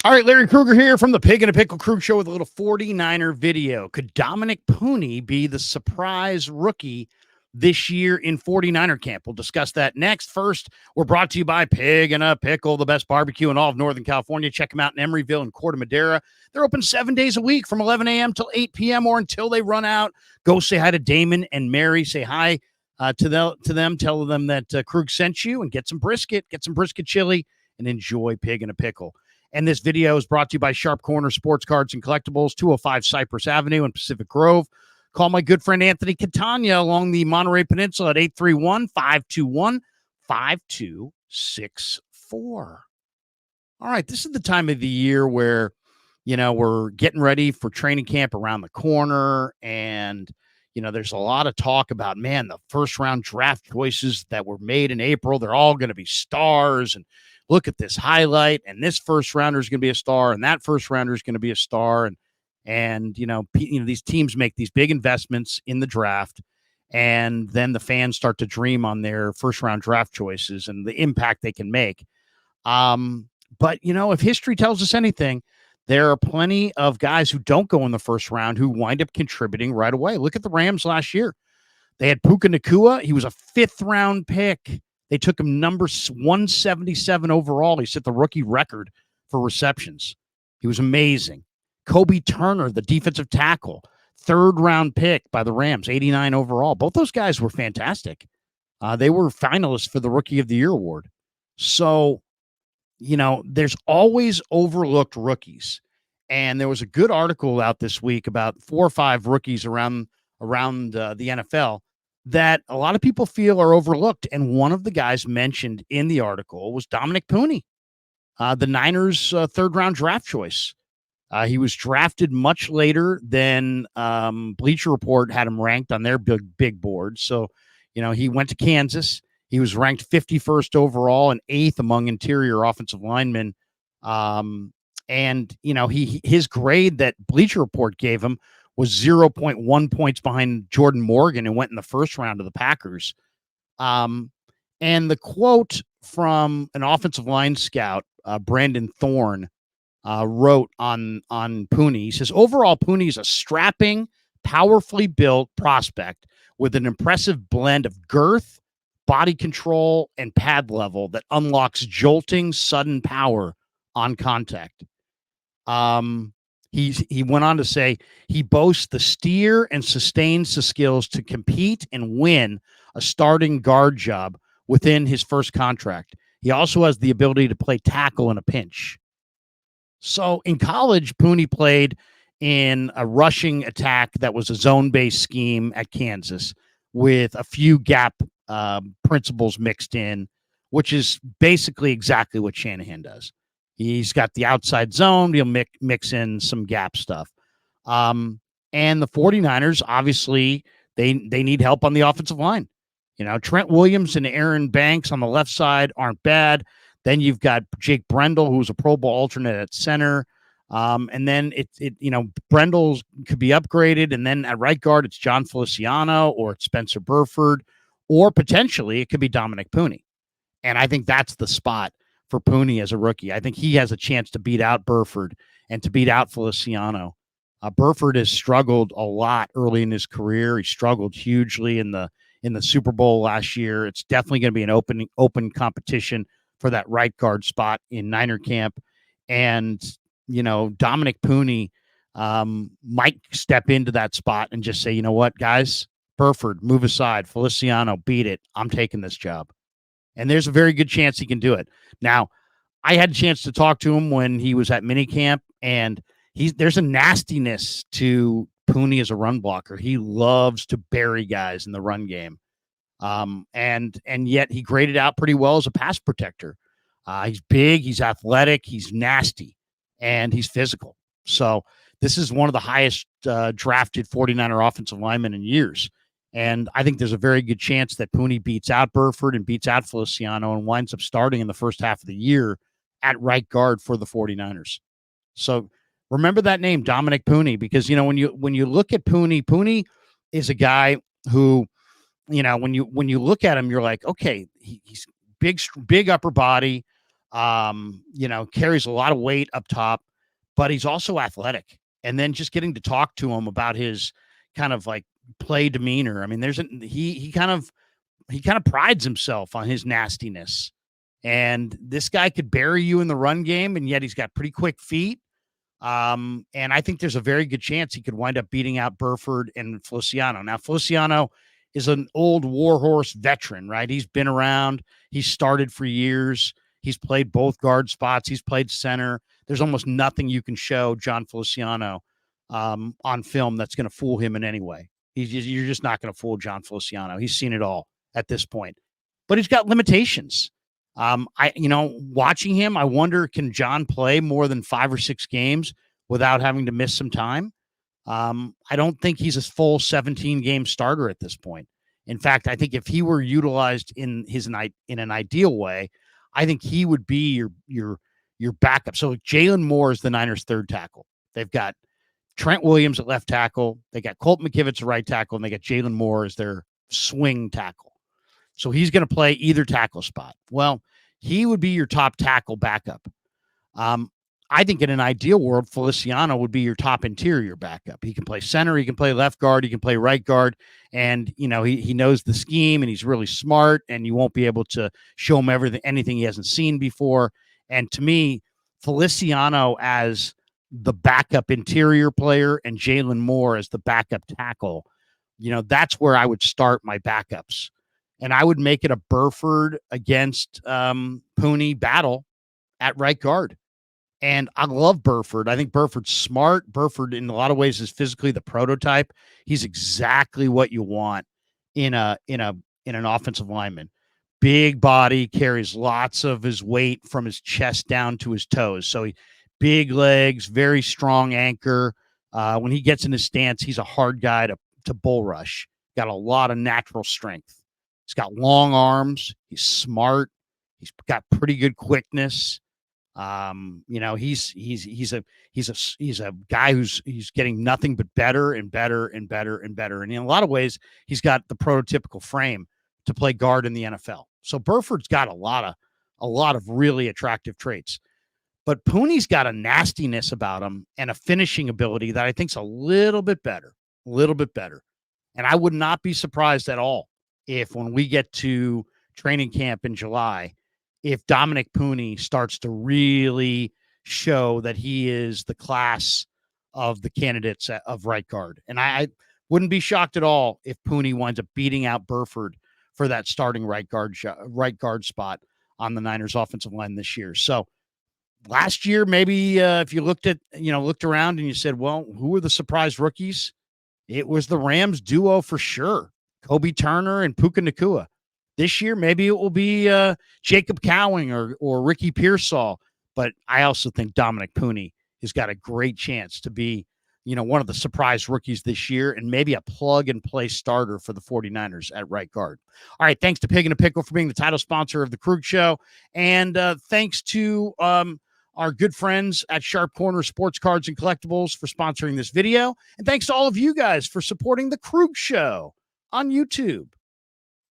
All right, Larry Krueger here from the Pig and a Pickle Crew Show with a little 49er video. Could Dominic Puni be the surprise rookie this year in 49er camp? We'll discuss that next. First, we're brought to you by Pig and a Pickle, the best barbecue in all of Northern California. Check them out in Emeryville and Corte Madera. They're open 7 days a week from 11 a.m. till 8 p.m. or until they run out. Go say hi to Damon and Mary. Say hi to them. Tell them that Krug sent you and get some brisket chili, and enjoy Pig and a Pickle. And this video is brought to you by Sharp Corner Sports Cards and Collectibles, 205 Cypress Avenue in Pacific Grove. Call my good friend Anthony Catania along the Monterey Peninsula at 831-521-5264. All right, this is the time of the year where, we're getting ready for training camp around the corner. And, there's a lot of talk about, the first round draft choices that were made in April, they're all going to be stars. And look at this highlight, and this first rounder is going to be a star, and that first rounder is going to be a star. And these teams make these big investments in the draft, and then the fans start to dream on their first round draft choices and the impact they can make. But if history tells us anything, there are plenty of guys who don't go in the first round who wind up contributing right away. Look at the Rams last year. They had Puka Nacua. He was a 5th round pick. They took him number 177 overall. He set the rookie record for receptions. He was amazing. Kobe Turner, the defensive tackle, 3rd round pick by the Rams, 89 overall. Both those guys were fantastic. They were finalists for the Rookie of the Year award. So, there's always overlooked rookies. And there was a good article out this week about 4 or 5 rookies around the NFL that a lot of people feel are overlooked. And one of the guys mentioned in the article was Dominic Puni, the Niners' 3rd round draft choice. He was drafted much later than Bleacher Report had him ranked on their big board. So, he went to Kansas. He was ranked 51st overall and 8th among interior offensive linemen. His grade that Bleacher Report gave him was 0.1 points behind Jordan Morgan and went in the first round of the Packers. And the quote from an offensive line scout, Brandon Thorne, wrote on Puni. He says, overall, Puni is a strapping, powerfully built prospect with an impressive blend of girth, body control, and pad level that unlocks jolting, sudden power on contact. He went on to say he boasts the steer and sustains the skills to compete and win a starting guard job within his first contract. He also has the ability to play tackle in a pinch. So in college, Puni played in a rushing attack that was a zone-based scheme at Kansas with a few gap principles mixed in, which is basically exactly what Shanahan does. He's got the outside zone. He'll mix in some gap stuff. And the 49ers, obviously, they need help on the offensive line. Trent Williams and Aaron Banks on the left side aren't bad. Then you've got Jake Brendel, who's a Pro Bowl alternate at center. And then Brendel could be upgraded. And then at right guard, it's John Feliciano or it's Spencer Burford, or potentially it could be Dominic Puni. And I think that's the spot for Puni as a rookie. I think he has a chance to beat out Burford and to beat out Feliciano. Burford has struggled a lot early in his career. He struggled hugely in the Super Bowl last year. It's definitely going to be an open competition for that right guard spot in Niner camp. And, Dominic Puni might step into that spot and just say, you know what, guys, Burford, move aside. Feliciano, beat it. I'm taking this job. And there's a very good chance he can do it. Now, I had a chance to talk to him when he was at minicamp, and there's a nastiness to Puni as a run blocker. He loves to bury guys in the run game. And yet he graded out pretty well as a pass protector. He's big, he's athletic, he's nasty, and he's physical. So this is one of the highest drafted 49er offensive linemen in years. And I think there's a very good chance that Puni beats out Burford and beats out Feliciano and winds up starting in the first half of the year at right guard for the 49ers. So remember that name, Dominic Puni, because, when you look at Puni, Puni is a guy who, when you look at him, you're like, okay, he's big upper body. Carries a lot of weight up top, but he's also athletic. And then just getting to talk to him about his kind of like play demeanor. I mean, he kind of prides himself on his nastiness. And this guy could bury you in the run game, and yet he's got pretty quick feet. And I think there's a very good chance he could wind up beating out Burford and Feliciano. Now, Feliciano is an old warhorse veteran, right? He's been around. He's started for years. He's played both guard spots. He's played center. There's almost nothing you can show John Feliciano on film that's going to fool him in any way. You're just not going to fool John Feliciano. He's seen it all at this point, but he's got limitations. Watching him, I wonder, can John play more than 5 or 6 games without having to miss some time? I don't think he's a full 17-game starter at this point. In fact, I think if he were utilized in an ideal way, I think he would be your backup. So Jalen Moore is the Niners' third tackle. They've got Trent Williams at left tackle. They got Colt McKivitz at right tackle, and they got Jalen Moore as their swing tackle. So he's going to play either tackle spot. Well, he would be your top tackle backup. I think in an ideal world, Feliciano would be your top interior backup. He can play center, he can play left guard, he can play right guard, and he knows the scheme, and he's really smart, and you won't be able to show him anything he hasn't seen before. And to me, Feliciano as the backup interior player and Jalen Moore as the backup tackle, that's where I would start my backups. And I would make it a Burford against Puni battle at right guard. And I love Burford. I think Burford's smart. Burford, in a lot of ways, is physically the prototype. He's exactly what you want in an offensive lineman. Big body, carries lots of his weight from his chest down to his toes. So big legs, very strong anchor. When he gets in his stance, he's a hard guy to bull rush. Got a lot of natural strength. He's got long arms. He's smart. He's got pretty good quickness. He's a guy he's getting nothing but better and better and better and better. And in a lot of ways, he's got the prototypical frame to play guard in the NFL. So Burford's got a lot of really attractive traits. But Puni's got a nastiness about him and a finishing ability that I think's a little bit better. And I would not be surprised at all if when we get to training camp in July, if Dominic Puni starts to really show that he is the class of the candidates of right guard. And I wouldn't be shocked at all if Puni winds up beating out Burford for that starting right guard spot on the Niners offensive line this year. So last year, maybe if you looked around and you said, well, who are the surprise rookies? It was the Rams duo for sure. Kobe Turner and Puka Nacua. This year, maybe it will be Jacob Cowing or Ricky Pearsall. But I also think Dominic Puni has got a great chance to be, one of the surprise rookies this year and maybe a plug-and-play starter for the 49ers at right guard. All right, thanks to Pig and a Pickle for being the title sponsor of the Krug Show. And thanks to our good friends at Sharp Corner Sports Cards and Collectibles for sponsoring this video. And thanks to all of you guys for supporting the Krug Show on YouTube.